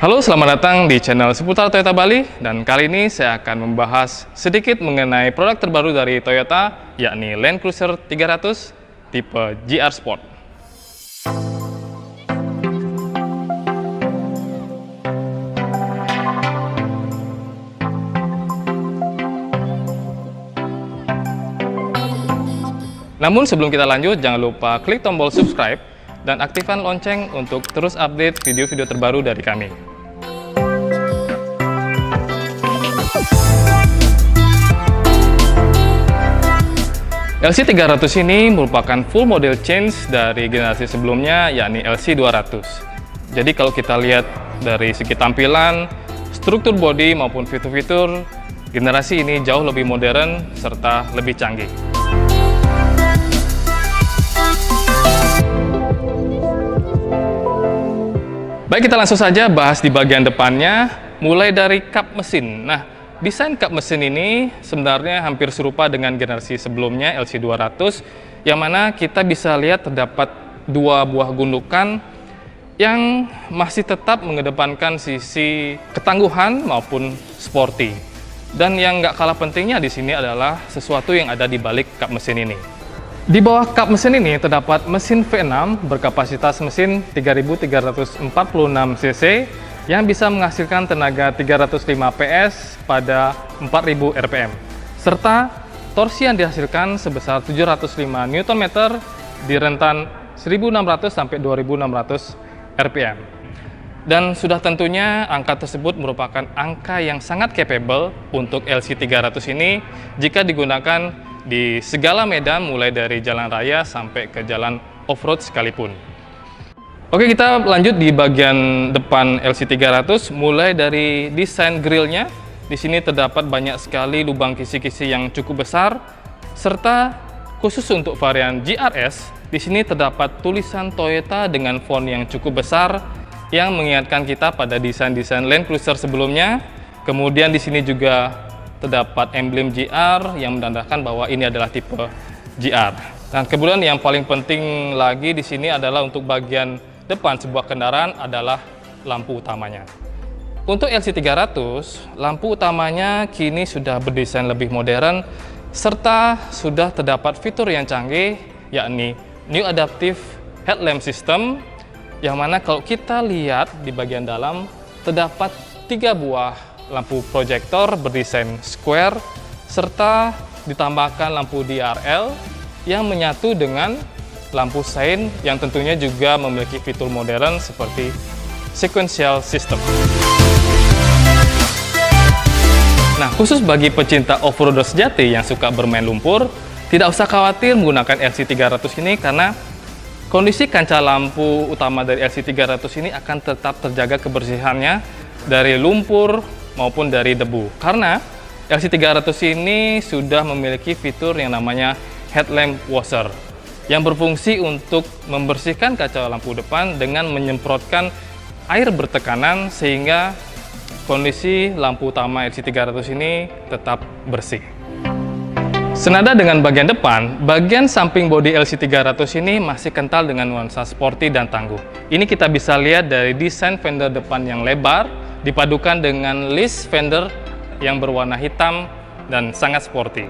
Halo, selamat datang di channel seputar Toyota Bali, dan kali ini saya akan membahas sedikit mengenai produk terbaru dari Toyota, yakni Land Cruiser 300 tipe GR Sport. Namun sebelum kita lanjut, jangan lupa klik tombol subscribe dan aktifkan lonceng untuk terus update video-video terbaru dari kami. LC300 ini merupakan full model change dari generasi sebelumnya, yakni LC200. Jadi kalau kita lihat dari segi tampilan, struktur bodi maupun fitur-fitur, generasi ini jauh lebih modern serta lebih canggih. Baik, kita langsung saja bahas di bagian depannya, mulai dari kap mesin. Nah, desain kap mesin ini sebenarnya hampir serupa dengan generasi sebelumnya LC200, yang mana kita bisa lihat terdapat dua buah gundukan yang masih tetap mengedepankan sisi ketangguhan maupun sporty. Dan yang nggak kalah pentingnya di sini adalah sesuatu yang ada di balik kap mesin ini. Di bawah kap mesin ini terdapat mesin V6 berkapasitas mesin 3346 cc yang bisa menghasilkan tenaga 305 PS pada 4000 rpm, serta torsi yang dihasilkan sebesar 705 Nm di rentan 1600 sampai 2600 rpm. Dan sudah tentunya angka tersebut merupakan angka yang sangat capable untuk LC300 ini jika digunakan di segala medan, mulai dari jalan raya sampai ke jalan off-road sekalipun. Oke, kita lanjut di bagian depan LC300, mulai dari desain grillnya. Di sini terdapat banyak sekali lubang kisi-kisi yang cukup besar, serta khusus untuk varian GRS, di sini terdapat tulisan Toyota dengan font yang cukup besar yang mengingatkan kita pada desain-desain Land Cruiser sebelumnya. Kemudian di sini juga terdapat emblem GR yang menandakan bahwa ini adalah tipe GR. Dan kemudian yang paling penting lagi di sini adalah untuk bagian depan sebuah kendaraan adalah lampu utamanya. Untuk LC300, lampu utamanya kini sudah berdesain lebih modern serta sudah terdapat fitur yang canggih, yakni New Adaptive Headlamp System, yang mana kalau kita lihat di bagian dalam terdapat 3 buah lampu proyektor berdesain square serta ditambahkan lampu DRL yang menyatu dengan lampu sein yang tentunya juga memiliki fitur modern seperti sequential system. Nah, khusus bagi pecinta off-roader sejati yang suka bermain lumpur, tidak usah khawatir menggunakan LC300 ini karena kondisi kancah lampu utama dari LC300 ini akan tetap terjaga kebersihannya dari lumpur maupun dari debu, karena LC300 ini sudah memiliki fitur yang namanya headlamp washer yang berfungsi untuk membersihkan kaca lampu depan dengan menyemprotkan air bertekanan sehingga kondisi lampu utama LC300 ini tetap bersih. Senada dengan bagian depan, bagian samping bodi LC300 ini masih kental dengan nuansa sporty dan tangguh. Ini kita bisa lihat dari desain fender depan yang lebar dipadukan dengan list fender yang berwarna hitam dan sangat sporty.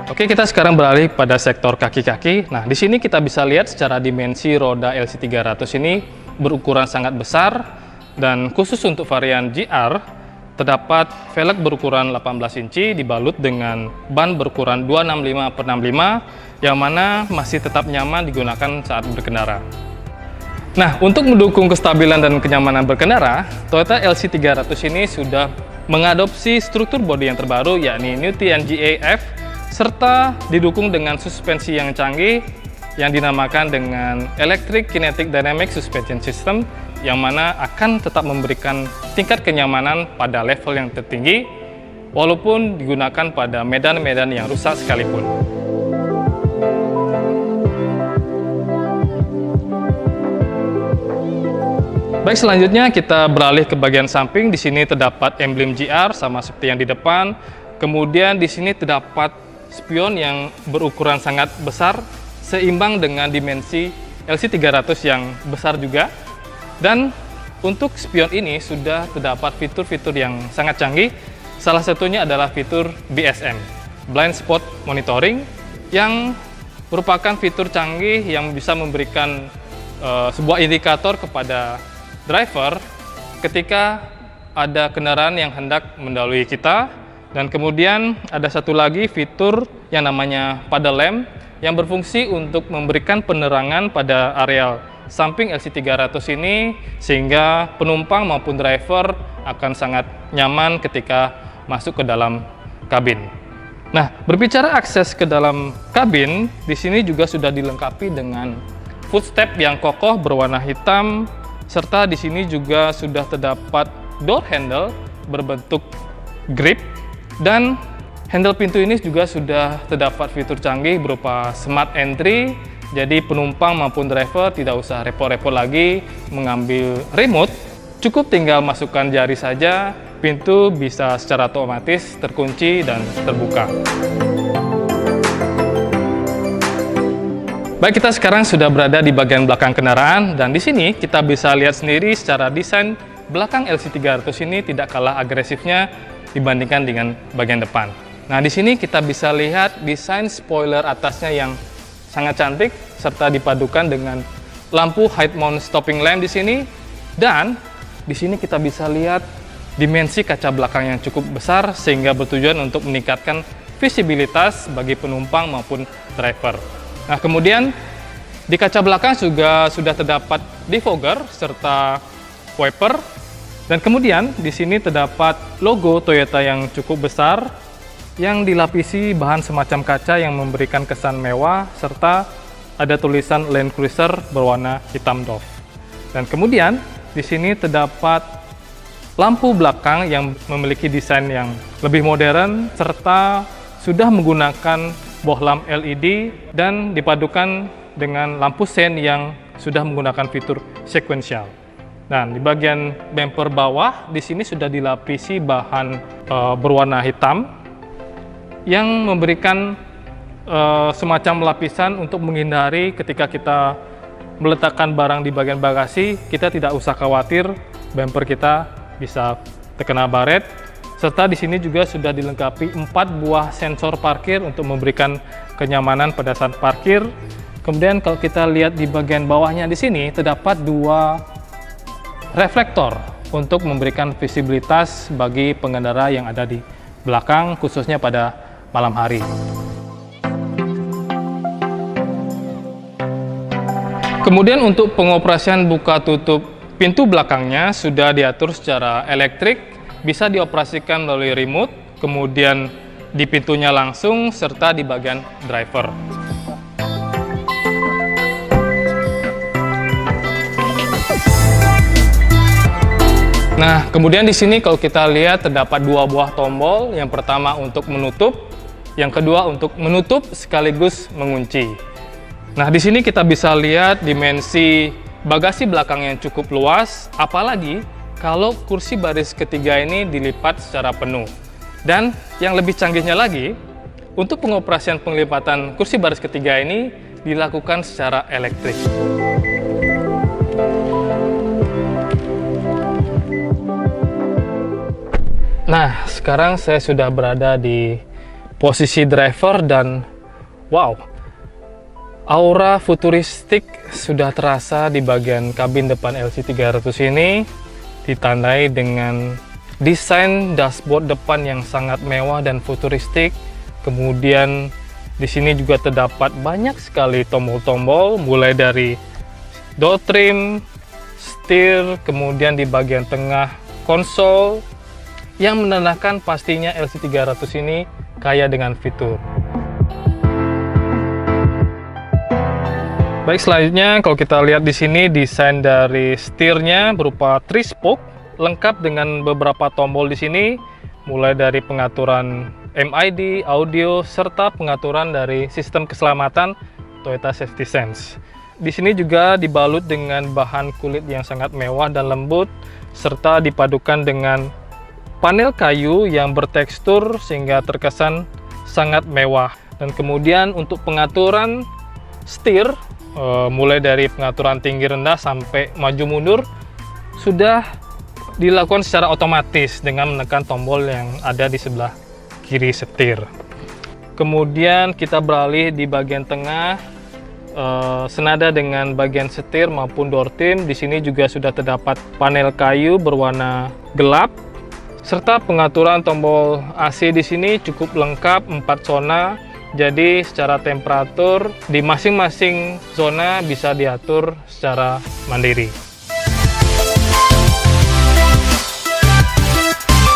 Oke, kita sekarang beralih pada sektor kaki-kaki. Nah, di sini kita bisa lihat secara dimensi roda LC300 ini berukuran sangat besar, dan khusus untuk varian GR terdapat velg berukuran 18 inci dibalut dengan ban berukuran 265/65 yang mana masih tetap nyaman digunakan saat berkendara. Nah, untuk mendukung kestabilan dan kenyamanan berkendara, Toyota LC300 ini sudah mengadopsi struktur bodi yang terbaru, yakni New TNGA F, serta didukung dengan suspensi yang canggih yang dinamakan dengan Electric Kinetic Dynamic Suspension System, yang mana akan tetap memberikan tingkat kenyamanan pada level yang tertinggi, walaupun digunakan pada medan-medan yang rusak sekalipun. Baik, selanjutnya kita beralih ke bagian samping. Di sini terdapat emblem GR sama seperti yang di depan. Kemudian di sini terdapat spion yang berukuran sangat besar seimbang dengan dimensi LC300 yang besar juga. Dan untuk spion ini sudah terdapat fitur-fitur yang sangat canggih. Salah satunya adalah fitur BSM, Blind Spot Monitoring, yang merupakan fitur canggih yang bisa memberikan sebuah indikator kepada driver ketika ada kendaraan yang hendak mendahului kita. Dan kemudian ada satu lagi fitur yang namanya paddle lamp yang berfungsi untuk memberikan penerangan pada areal samping LC300 ini, sehingga penumpang maupun driver akan sangat nyaman ketika masuk ke dalam kabin. Nah, berbicara akses ke dalam kabin, di sini juga sudah dilengkapi dengan footstep yang kokoh berwarna hitam, serta di sini juga sudah terdapat door handle berbentuk grip, dan handle pintu ini juga sudah terdapat fitur canggih berupa smart entry. Jadi penumpang maupun driver tidak usah repot-repot lagi mengambil remote, cukup tinggal masukkan jari saja, pintu bisa secara otomatis terkunci dan terbuka. Baik, kita sekarang sudah berada di bagian belakang kendaraan, dan di sini kita bisa lihat sendiri secara desain belakang LC300 ini tidak kalah agresifnya dibandingkan dengan bagian depan. Nah, di sini kita bisa lihat desain spoiler atasnya yang sangat cantik, serta dipadukan dengan lampu head mount stopping lamp di sini. Dan di sini kita bisa lihat dimensi kaca belakang yang cukup besar, sehingga bertujuan untuk meningkatkan visibilitas bagi penumpang maupun driver. Nah, kemudian di kaca belakang juga sudah terdapat defogger serta wiper. Dan kemudian di sini terdapat logo Toyota yang cukup besar, yang dilapisi bahan semacam kaca yang memberikan kesan mewah, serta ada tulisan Land Cruiser berwarna hitam doff. Dan kemudian di sini terdapat lampu belakang yang memiliki desain yang lebih modern, serta sudah menggunakan bohlam LED dan dipadukan dengan lampu sen yang sudah menggunakan fitur sequential. Dan di bagian bumper bawah di sini sudah dilapisi bahan berwarna hitam yang memberikan semacam lapisan untuk menghindari ketika kita meletakkan barang di bagian bagasi, kita tidak usah khawatir bumper kita bisa terkena baret. Serta di sini juga sudah dilengkapi 4 buah sensor parkir untuk memberikan kenyamanan pada saat parkir. Kemudian kalau kita lihat di bagian bawahnya di sini terdapat 2 reflektor untuk memberikan visibilitas bagi pengendara yang ada di belakang, khususnya pada malam hari. Kemudian untuk pengoperasian buka tutup pintu belakangnya sudah diatur secara elektrik, bisa dioperasikan melalui remote, kemudian di pintunya langsung, serta di bagian driver. Nah, kemudian di sini kalau kita lihat terdapat 2 buah tombol, yang pertama untuk menutup, yang kedua untuk menutup sekaligus mengunci. Nah, di sini kita bisa lihat dimensi bagasi belakang yang cukup luas, apalagi kalau kursi baris ketiga ini dilipat secara penuh. Dan yang lebih canggihnya lagi, untuk pengoperasian penglipatan kursi baris ketiga ini dilakukan secara elektrik. Nah, sekarang saya sudah berada di posisi driver dan wow, aura futuristik sudah terasa di bagian kabin depan LC300 ini, ditandai dengan desain dashboard depan yang sangat mewah dan futuristik. Kemudian di sini juga terdapat banyak sekali tombol-tombol, mulai dari door trim, setir, kemudian di bagian tengah konsol, yang menandakan pastinya LC300 ini kaya dengan fitur. Baik, selanjutnya kalau kita lihat di sini desain dari setirnya berupa 3 spoke, lengkap dengan beberapa tombol di sini, mulai dari pengaturan MID, audio, serta pengaturan dari sistem keselamatan Toyota Safety Sense. Di sini juga dibalut dengan bahan kulit yang sangat mewah dan lembut, serta dipadukan dengan panel kayu yang bertekstur sehingga terkesan sangat mewah. Dan kemudian untuk pengaturan setir mulai dari pengaturan tinggi rendah sampai maju mundur sudah dilakukan secara otomatis dengan menekan tombol yang ada di sebelah kiri setir. Kemudian kita beralih di bagian tengah, senada dengan bagian setir maupun door trim. Di sini juga sudah terdapat panel kayu berwarna gelap, serta pengaturan tombol AC di sini cukup lengkap, 4 zona. Jadi secara temperatur di masing-masing zona bisa diatur secara mandiri.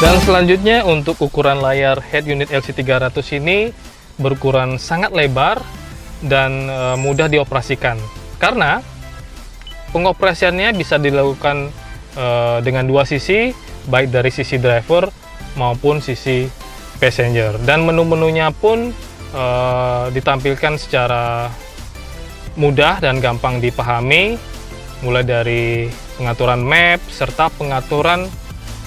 Dan selanjutnya untuk ukuran layar head unit LC300 ini berukuran sangat lebar dan mudah dioperasikan. Karena pengoperasiannya bisa dilakukan dengan dua sisi, baik dari sisi driver maupun sisi passenger. Dan menu-menunya pun ditampilkan secara mudah dan gampang dipahami, mulai dari pengaturan map serta pengaturan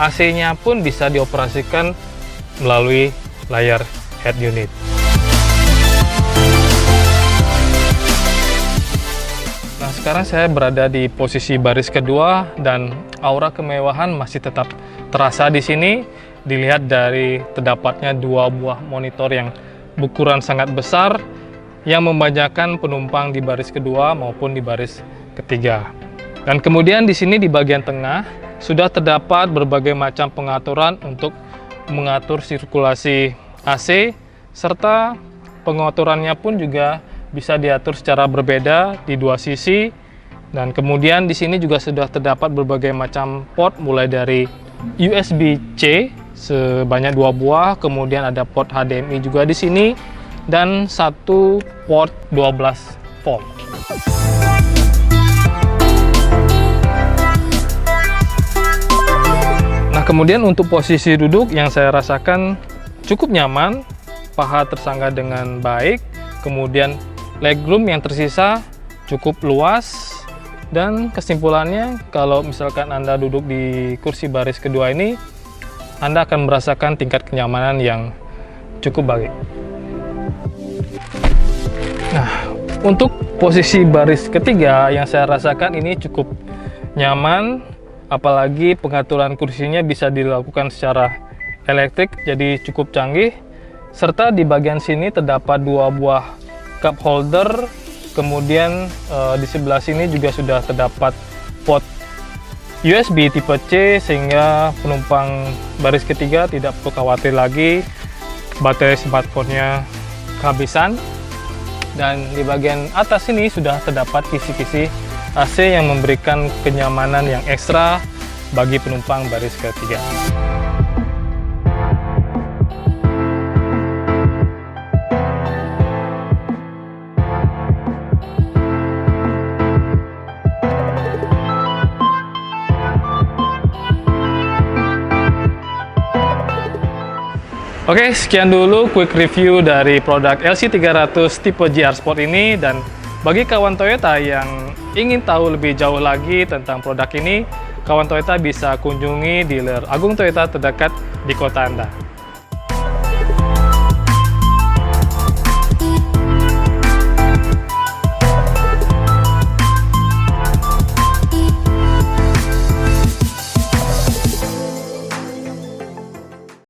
AC-nya pun bisa dioperasikan melalui layar head unit. Nah, sekarang saya berada di posisi baris kedua dan aura kemewahan masih tetap terasa di sini, dilihat dari terdapatnya 2 buah monitor yang berukuran sangat besar yang membanyakan penumpang di baris kedua maupun di baris ketiga. Dan kemudian di sini di bagian tengah sudah terdapat berbagai macam pengaturan untuk mengatur sirkulasi AC, serta pengaturannya pun juga bisa diatur secara berbeda di dua sisi. Dan kemudian di sini juga sudah terdapat berbagai macam port, mulai dari USB-C sebanyak 2 buah, kemudian ada port HDMI juga di sini, dan 1 port 12 volt. Nah, kemudian untuk posisi duduk yang saya rasakan cukup nyaman, paha tersangga dengan baik, kemudian legroom yang tersisa cukup luas. Dan kesimpulannya, kalau misalkan Anda duduk di kursi baris kedua ini, Anda akan merasakan tingkat kenyamanan yang cukup baik. Nah, untuk posisi baris ketiga yang saya rasakan ini cukup nyaman, apalagi pengaturan kursinya bisa dilakukan secara elektrik, jadi cukup canggih. Serta di bagian sini terdapat 2 buah cup holder, kemudian di sebelah sini juga sudah terdapat port USB tipe C, sehingga penumpang baris ketiga tidak perlu khawatir lagi baterai smartphone-nya kehabisan. Dan di bagian atas ini sudah terdapat kisi-kisi AC yang memberikan kenyamanan yang ekstra bagi penumpang baris ketiga. Oke, sekian dulu quick review dari produk LC300 tipe GR Sport ini. Dan bagi kawan Toyota yang ingin tahu lebih jauh lagi tentang produk ini, kawan Toyota bisa kunjungi dealer Agung Toyota terdekat di kota Anda.